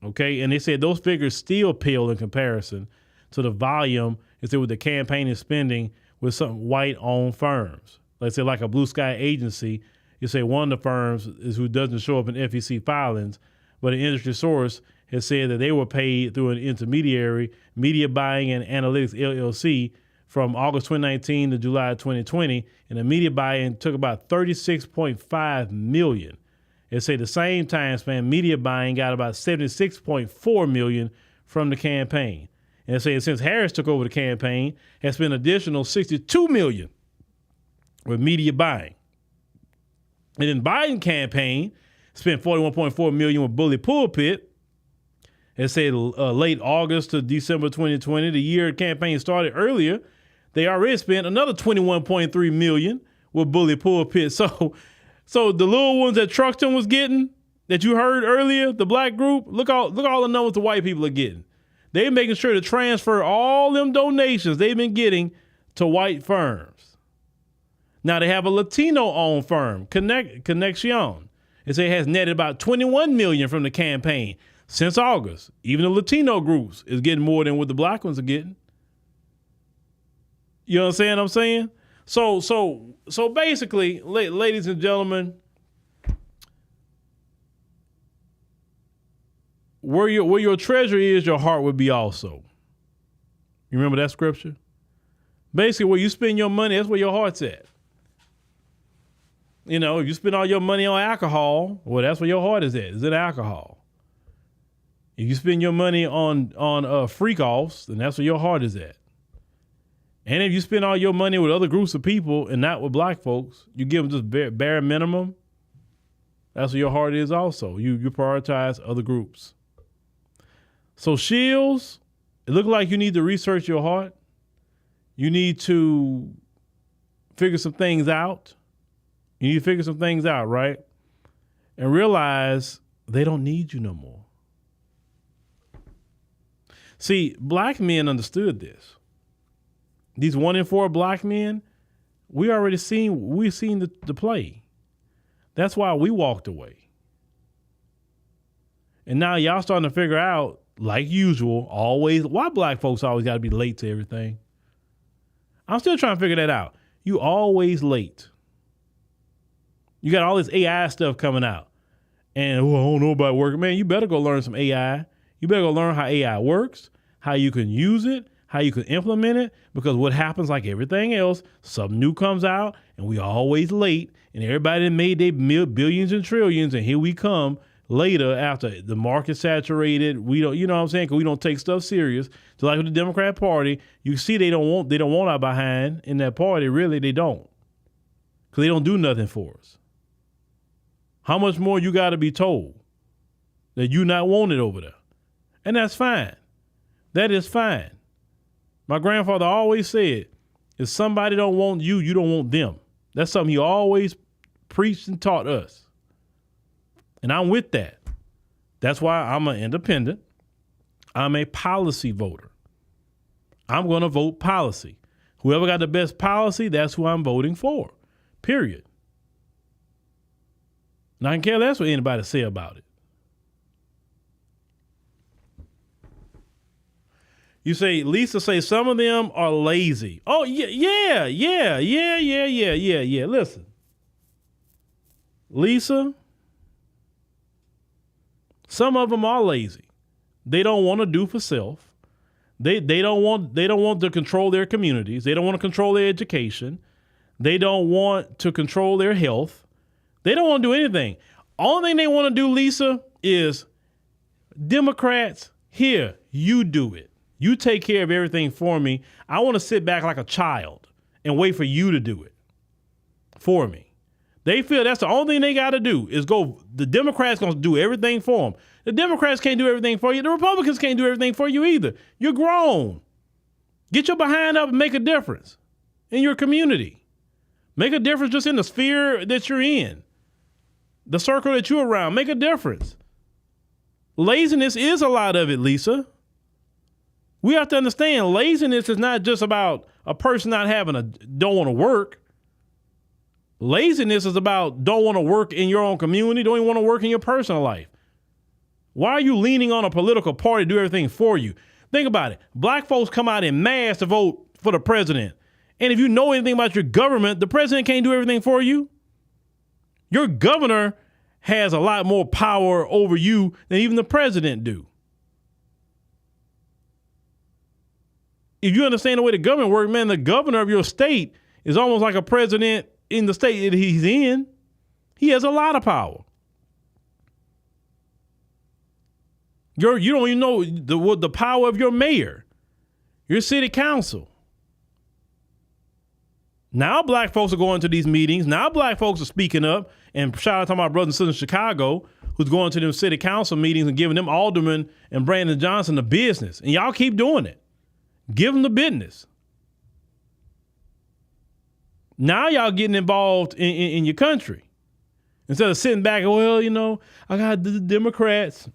Okay, and they said those figures still pale in comparison to the volume, is with the campaign is spending with some white-owned firms. Let's say like a Blue Sky agency, you say one of the firms is who doesn't show up in FEC filings, but an industry source has said that they were paid through an intermediary, Media Buying and Analytics LLC, from August 2019 to July 2020, and the media buying took about $36.5 million. It say the same time span, media buying got about $76.4 million from the campaign. And say since Harris took over the campaign, has spent an additional $62 million with media buying. And then Biden campaign spent $41.4 million with Bully Pulpit. It said late August to December 2020, the year the campaign started earlier, they already spent another $21.3 million with Bully Pulpit. So the little ones that Truxton was getting, that you heard earlier, the black group, look all the numbers the white people are getting. They're making sure to transfer all them donations they've been getting to white firms. Now they have a Latino-owned firm, Connexion. It say it has netted about $21 million from the campaign since August. Even the Latino groups is getting more than what the black ones are getting. You understand what I'm saying? So basically, ladies and gentlemen, where your treasure is, your heart would be also. You remember that scripture? Basically, where you spend your money, that's where your heart's at. You know, if you spend all your money on alcohol, well, that's where your heart is at. Is it alcohol? If you spend your money on freak-offs, then that's where your heart is at. And if you spend all your money with other groups of people and not with black folks, you give them just bare minimum, that's where your heart is also. You prioritize other groups. So Shills, it looks like you need to research your heart. You need to figure some things out. You need to figure some things out, right? And realize they don't need you no more. See, black men understood this. These 1 in 4 black men, we've seen the play. That's why we walked away. And now y'all starting to figure out, like usual, always, why black folks always got to be late to everything. I'm still trying to figure that out. You always late. You got all this AI stuff coming out. And I don't know about working. Man, you better go learn some AI. You better go learn how AI works, how you can use it, how you can implement it, because what happens, like everything else, something new comes out and we always late, and everybody that made their billions and trillions, and here we come later after the market saturated. We don't, you know what I'm saying? Because we don't take stuff serious. Just like with the Democrat Party, you see they don't want our behind in that party. Really, they don't, because they don't do nothing for us. How much more you got to be told that you not wanted over there? And that's fine. That is fine. My grandfather always said, if somebody don't want you, you don't want them. That's something he always preached and taught us. And I'm with that. That's why I'm an independent. I'm a policy voter. I'm going to vote policy. Whoever got the best policy, that's who I'm voting for. Period. And I can care less what anybody say about it. You say, Lisa say some of them are lazy. Oh, yeah. Listen. Lisa, some of them are lazy. They don't want to do for self. They don't want to control their communities. They don't want to control their education. They don't want to control their health. They don't want to do anything. Only thing they want to do, Lisa, is Democrats, here, you do it. You take care of everything for me. I want to sit back like a child and wait for you to do it for me. They feel that's the only thing they got to do is go. The Democrats going to do everything for them. The Democrats can't do everything for you. The Republicans can't do everything for you either. You're grown. Get your behind up and make a difference in your community. Make a difference just in the sphere that you're in, the circle that you're around. Make a difference. Laziness is a lot of it, Lisa. We have to understand laziness is not just about a person not don't want to work. Laziness is about don't want to work in your own community, don't even want to work in your personal life. Why are you leaning on a political party to do everything for you? Think about it. Black folks come out in mass to vote for the president. And if you know anything about your government, the president can't do everything for you. Your governor has a lot more power over you than even the president do. If you understand the way the government works, man, the governor of your state is almost like a president in the state that he's in. He has a lot of power. You don't even know the power of your mayor, your city council. Now black folks are going to these meetings. Now black folks are speaking up. And shout out to my brothers and sisters in Chicago who's going to them city council meetings and giving them Alderman and Brandon Johnson the business. And y'all keep doing it. Give them the business. Now y'all getting involved in your country. Instead of sitting back, well, you know, I got the Democrats.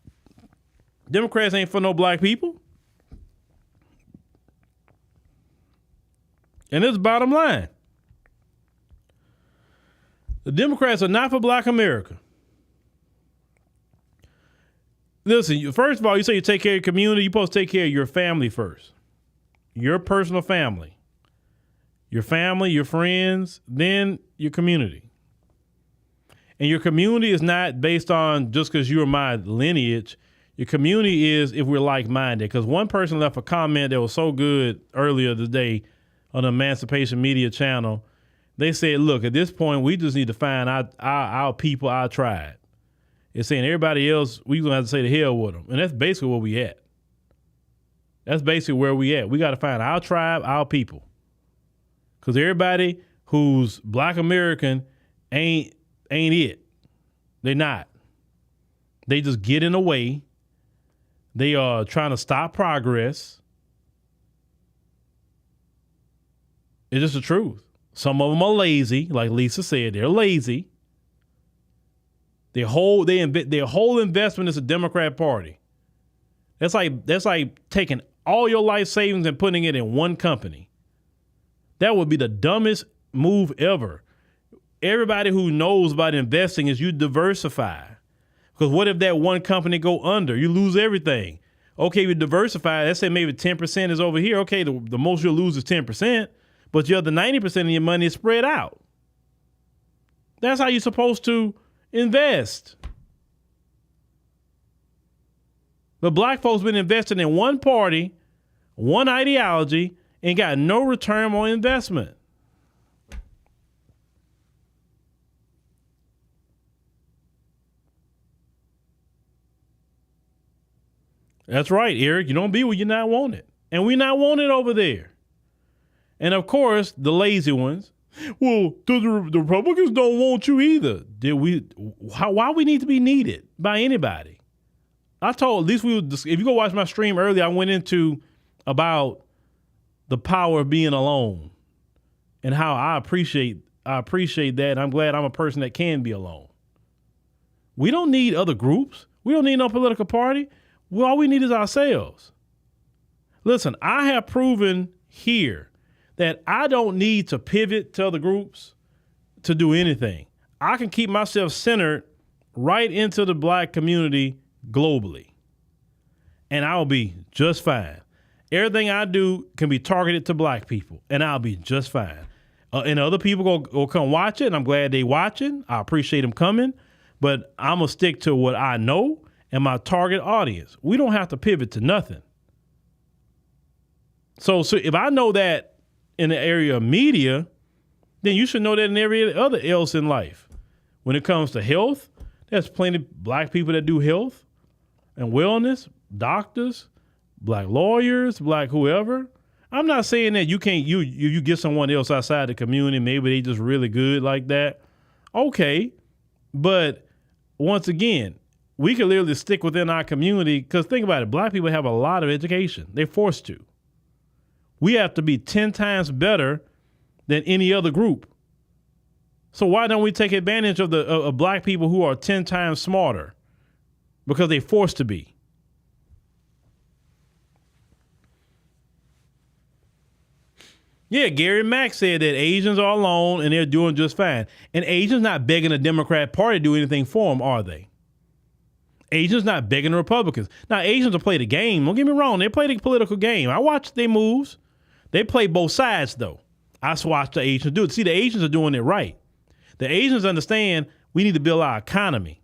Democrats ain't for no black people. And it's the bottom line. The Democrats are not for black America. Listen, first of all, you say you take care of your community. You're supposed to take care of your family first. Your personal family. Your family, your friends, then your community. And your community is not based on just because you're my lineage. Your community is if we're like-minded. Because one person left a comment that was so good earlier today on the Emancipation Media channel. They said, look, at this point, we just need to find our people, our tribe. It's saying everybody else, we're going to have to say the hell with them. And that's basically where we at. That's basically where we at. We got to find our tribe, our people. Because everybody who's Black American ain't it. They're not. They just get in the way. They are trying to stop progress. It's just the truth. Some of them are lazy, like Lisa said. They're lazy. Their whole investment is the Democrat Party. That's like taking all your life savings and putting it in one company. That would be the dumbest move ever. Everybody who knows about investing is you diversify. Because what if that one company go under? You lose everything. Okay, you diversify. Let's say maybe 10% is over here. Okay, the most you'll lose is 10%, but your other 90% of your money is spread out. That's how you're supposed to invest. But black folks been investing in one party, one ideology, and got no return on investment. That's right, Eric. You don't be where you're not wanted. And we're not wanted over there. And of course, the lazy ones. Well, the Republicans don't want you either. Why we need to be needed by anybody? At least if you go watch my stream earlier, I went into about the power of being alone and how I appreciate that. I'm glad I'm a person that can be alone. We don't need other groups. We don't need no political party. Well, all we need is ourselves. Listen, I have proven here that I don't need to pivot to other groups to do anything. I can keep myself centered right into the black community globally, and I'll be just fine. Everything I do can be targeted to black people, and I'll be just fine. And other people will come watch it, and I'm glad they watching. I appreciate them coming, but I'm going to stick to what I know and my target audience. We don't have to pivot to nothing. So if I know that in the area of media, then you should know that in every other else in life. When it comes to health, there's plenty of black people that do health and wellness, doctors, black lawyers, black whoever. I'm not saying that you can't, you get someone else outside the community, maybe they just really good like that. Okay. But once again, we can literally stick within our community because think about it. Black people have a lot of education. They're forced to. We have to be 10 times better than any other group. So why don't we take advantage of black people who are 10 times smarter? Because they're forced to be. Yeah, Gary Mack said that Asians are alone and they're doing just fine. And Asians not begging the Democrat Party to do anything for them, are they? Asians not begging the Republicans. Now, Asians will play the game. Don't get me wrong. They play the political game. I watch their moves. They play both sides, though. I watch the Asians do it. See, the Asians are doing it right. The Asians understand we need to build our economy.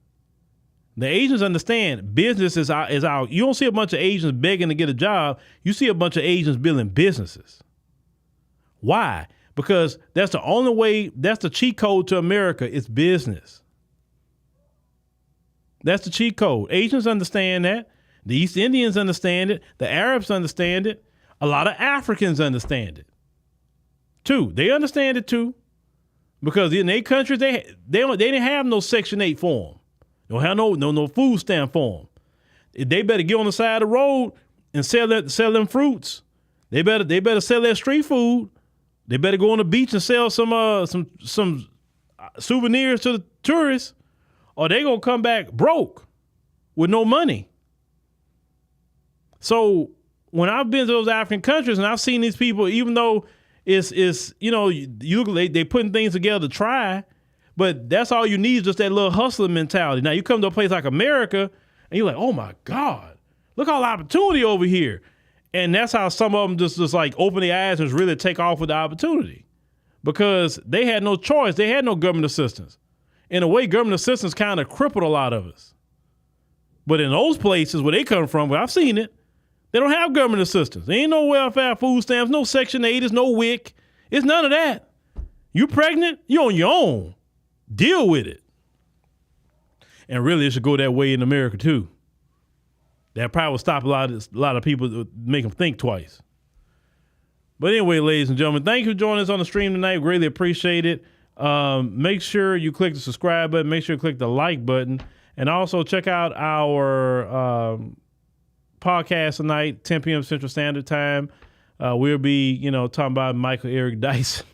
The Asians understand business is our. You don't see a bunch of Asians begging to get a job. You see a bunch of Asians building businesses. Why? Because that's the only way, that's the cheat code to America. It's business. That's the cheat code. Asians understand that. The East Indians understand it. The Arabs understand it. A lot of Africans understand it too. They understand it too, because in their countries they didn't have no Section 8 for them. They don't have no food stamp for them. They better get on the side of the road and sell them fruits. They better sell their street food. They better go on the beach and sell some souvenirs to the tourists, or they gonna come back broke with no money. So when I've been to those African countries and I've seen these people, even though it's they putting things together to try, but that's all you need is just that little hustling mentality. Now you come to a place like America, And you're like, oh my God, look all the opportunity over here. And that's how some of them just like open their eyes and really take off with the opportunity, because they had no choice. They had no government assistance. In a way, government assistance kind of crippled a lot of us. But in those places where they come from, where I've seen it, they don't have government assistance. There ain't no welfare, food stamps, no Section 8, there's no WIC. It's none of that. You pregnant, you're on your own. Deal with it. And really, it should go that way in America too. That probably will stop a lot of people, make them think twice. But anyway, ladies and gentlemen, thank you for joining us on the stream tonight. Greatly appreciate it. Make sure you click the subscribe button. Make sure you click the like button. And also check out our podcast tonight, 10 p.m. Central Standard Time. We'll be, talking about Michael Eric Dyson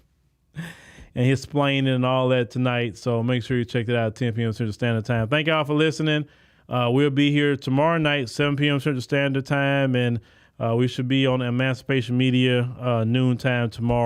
and his explaining and all that tonight. So make sure you check that out, 10 p.m. Central Standard Time. Thank y'all for listening. We'll be here tomorrow night, 7 p.m. Central Standard Time, and we should be on Emancipation Media noontime tomorrow.